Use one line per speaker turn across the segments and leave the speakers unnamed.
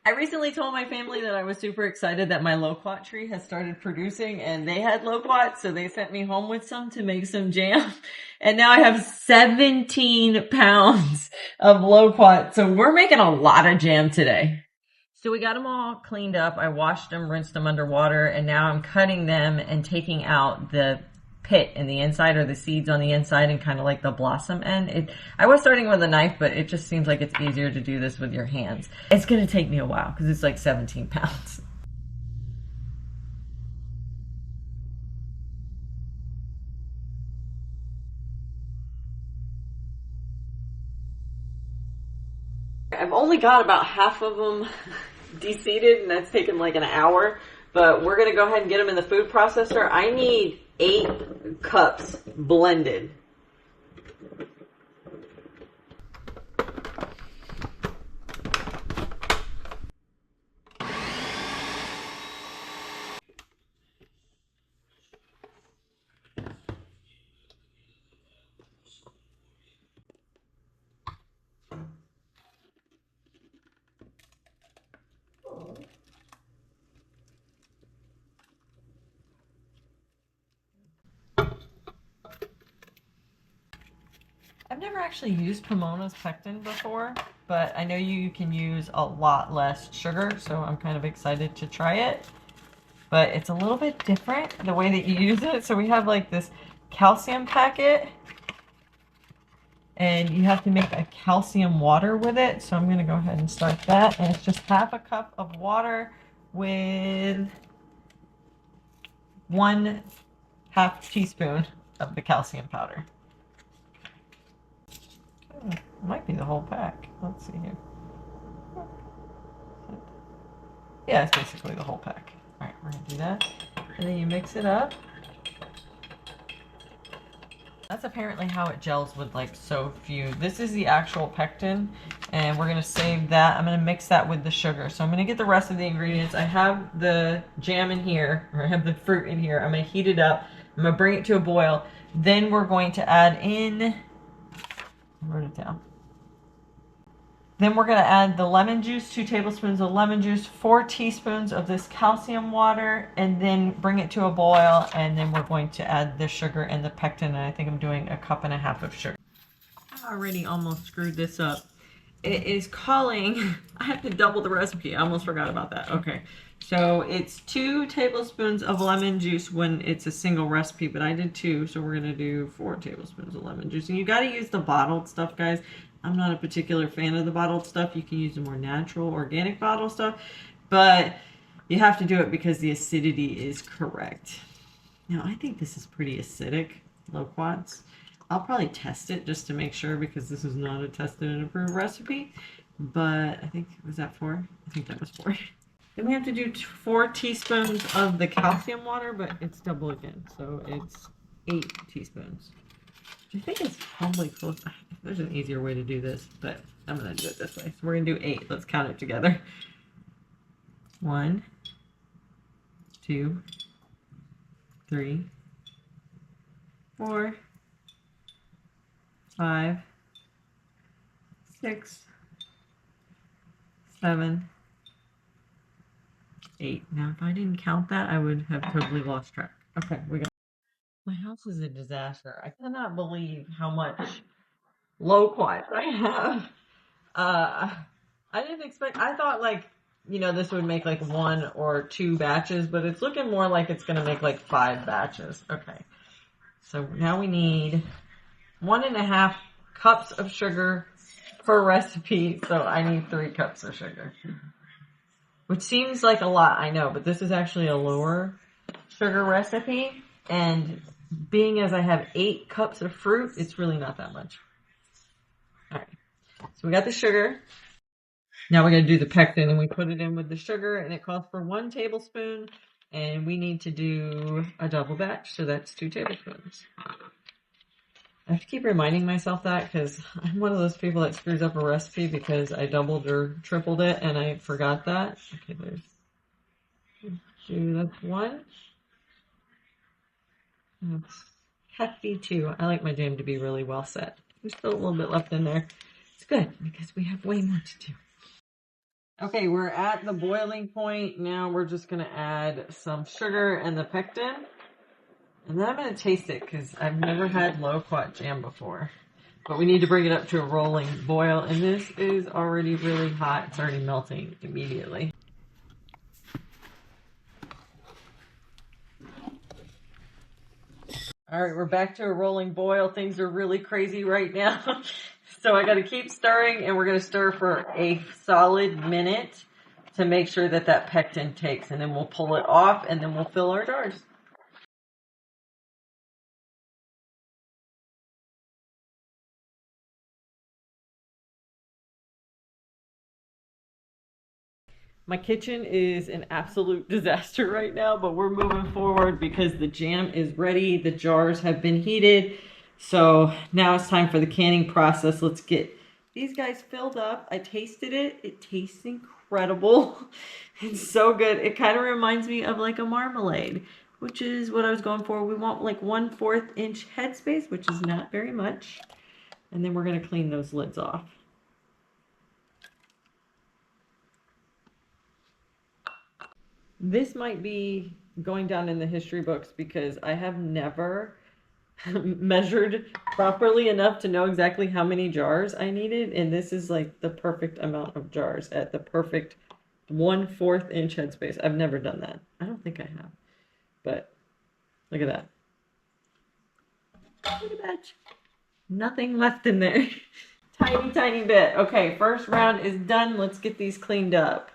I recently told my family that I was super excited that my loquat tree has started producing and they had loquats, so they sent me home with some to make some jam. And now I have 17 pounds of loquat, so we're making a lot of jam today. So we got them all cleaned up. I washed them, rinsed them underwater, and now I'm cutting them and taking out the pit in the inside or the seeds on the inside and kind of like the blossom end. I was starting with a knife, but it just seems like it's easier to do this with your hands. It's going to take me a while because it's like 17 pounds. I've only got about half of them de-seeded, and that's taken like an hour. But we're going to go ahead and get them in the food processor. I need 8 cups blended. I've never actually used Pomona's pectin before, but I know you can use a lot less sugar, so I'm kind of excited to try it. But it's a little bit different, the way that you use it. So we have like this calcium packet, and you have to make a calcium water with it. So I'm going to go ahead and start that. And it's just half a cup of water with 1/2 teaspoon of the calcium powder. Might be the whole pack. Let's see here. Yeah, it's basically the whole pack. All right, we're gonna do that. And then you mix it up. That's apparently how it gels with like so few. This is the actual pectin, and we're gonna save that. I'm gonna mix that with the sugar. So I'm gonna get the rest of the ingredients. I have the jam in here, or I have the fruit in here. I'm gonna heat it up. I'm gonna bring it to a boil. Then we're going to add in, I wrote it down. Then we're going to add the lemon juice, 2 tablespoons of lemon juice, 4 teaspoons of this calcium water, and then bring it to a boil. And then we're going to add the sugar and the pectin. And I think I'm doing 1.5 cups of sugar. I already almost screwed this up. It is calling, I have to double the recipe. I almost forgot about that. Okay. So it's 2 tablespoons of lemon juice when it's a single recipe, but I did 2. So we're going to do 4 tablespoons of lemon juice. And you got to use the bottled stuff, guys. I'm not a particular fan of the bottled stuff. You can use the more natural, organic bottle stuff, but you have to do it because the acidity is correct. Now, I think this is pretty acidic, loquats. I'll probably test it just to make sure because this is not a tested and approved recipe, but I think, was that 4? I think that was 4. Then we have to do 4 teaspoons of the calcium water, but it's double again, so it's 8 teaspoons. I think it's probably close. There's an easier way to do this, but I'm going to do it this way. So we're going to do 8. Let's count it together. 1, 2, 3, 4, 5, 6, 7, 8. Now, if I didn't count that, I would have totally lost track. Okay, we got. My house is a disaster. I cannot believe how much loquats I have. I didn't expect, I thought like, you know, this would make like 1 or 2 batches, but it's looking more like it's going to make like 5 batches. Okay. So now we need 1.5 cups of sugar per recipe. So I need 3 cups of sugar, which seems like a lot. I know, but this is actually a lower sugar recipe. And being as I have 8 cups of fruit, it's really not that much. All right. So we got the sugar. Now we're going to do the pectin, and we put it in with the sugar, and it calls for 1 tablespoon, and we need to do a double batch, so that's 2 tablespoons. I have to keep reminding myself that because I'm one of those people that screws up a recipe because I doubled or tripled it, and I forgot that. Okay, there's 2, that's 1. That's hefty 2. I like my jam to be really well set. There's still a little bit left in there. It's good because we have way more to do. Okay, we're at the boiling point. Now we're just gonna add some sugar and the pectin. And then I'm gonna taste it because I've never had loquat jam before. But we need to bring it up to a rolling boil, and this is already really hot. It's already melting immediately. All right, we're back to a rolling boil. Things are really crazy right now. So I got to keep stirring, and we're going to stir for a solid minute to make sure that that pectin takes, and then we'll pull it off, and then we'll fill our jars. My kitchen is an absolute disaster right now, but we're moving forward because the jam is ready. The jars have been heated. So now it's time for the canning process. Let's get these guys filled up. I tasted it. It tastes incredible. It's so good. It kind of reminds me of like a marmalade, which is what I was going for. We want like 1/4 inch headspace, which is not very much. And then we're going to clean those lids off. This might be going down in the history books because I have never measured properly enough to know exactly how many jars I needed. And this is like the perfect amount of jars at the perfect 1/4 inch headspace. I've never done that. I don't think I have. But look at that. Look at that. Nothing left in there. Tiny, tiny bit. Okay, first round is done. Let's get these cleaned up.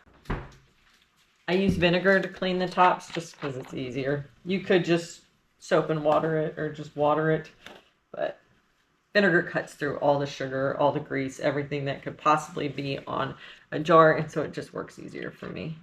I use vinegar to clean the tops just because it's easier. You could just soap and water it or just water it, but vinegar cuts through all the sugar, all the grease, everything that could possibly be on a jar, and so it just works easier for me.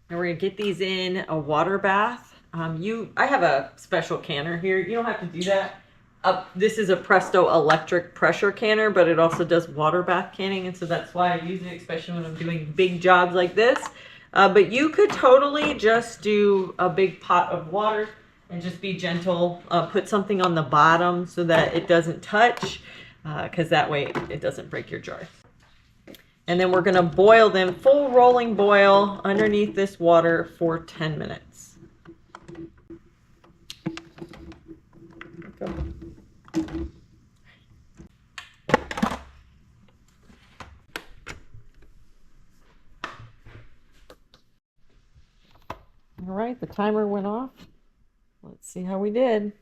And we're gonna get these in a water bath. I have a special canner here. You don't have to do that. This is a Presto electric pressure canner, but it also does water bath canning, and so that's why I use it, especially when I'm doing big jobs like this. But you could totally just do a big pot of water and just be gentle. Put something on the bottom so that it doesn't touch, because that way it doesn't break your jars. And then we're going to boil them, full rolling boil underneath this water for 10 minutes. Go. All right, the timer went off. Let's see how we did.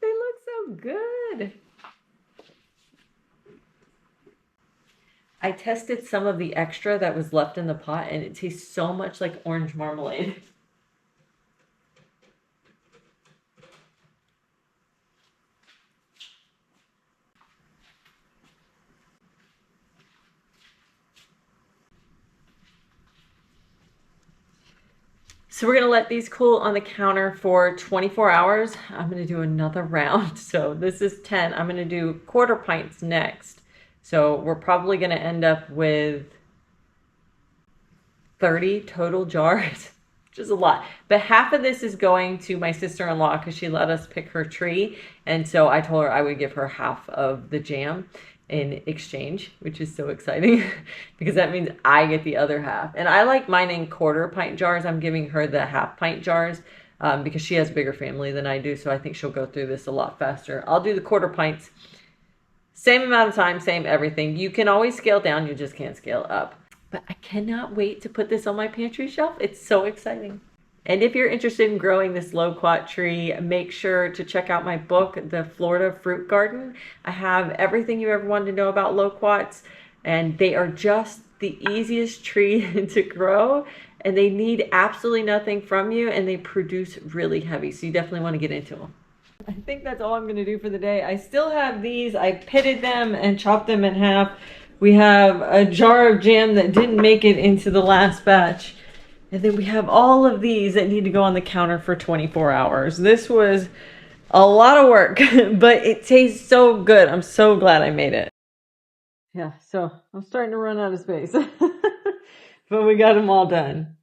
They look so good. I tested some of the extra that was left in the pot, and it tastes so much like orange marmalade. So we're gonna let these cool on the counter for 24 hours. I'm gonna do another round. So this is 10. I'm gonna do 1/4 pints next. So we're probably gonna end up with 30 total jars, which is a lot. But half of this is going to my sister-in-law because she let us pick her tree. And so I told her I would give her half of the jam in exchange, which is so exciting because that means I get the other half. And I like mine in 1/4 pint jars. I'm giving her the 1/2 pint jars because she has a bigger family than I do. So I think she'll go through this a lot faster. I'll do the 1/4 pints. Same amount of time, same everything. You can always scale down. You just can't scale up. But I cannot wait to put this on my pantry shelf. It's so exciting. And if you're interested in growing this loquat tree, make sure to check out my book, The Florida Fruit Garden. I have everything you ever wanted to know about loquats, and they are just the easiest tree to grow, and they need absolutely nothing from you, and they produce really heavy, so you definitely want to get into them. I think that's all I'm going to do for the day. I still have these. I pitted them and chopped them in half. We have a jar of jam that didn't make it into the last batch. And then we have all of these that need to go on the counter for 24 hours. This was a lot of work, but it tastes so good. I'm so glad I made it. Yeah, so I'm starting to run out of space. But we got them all done.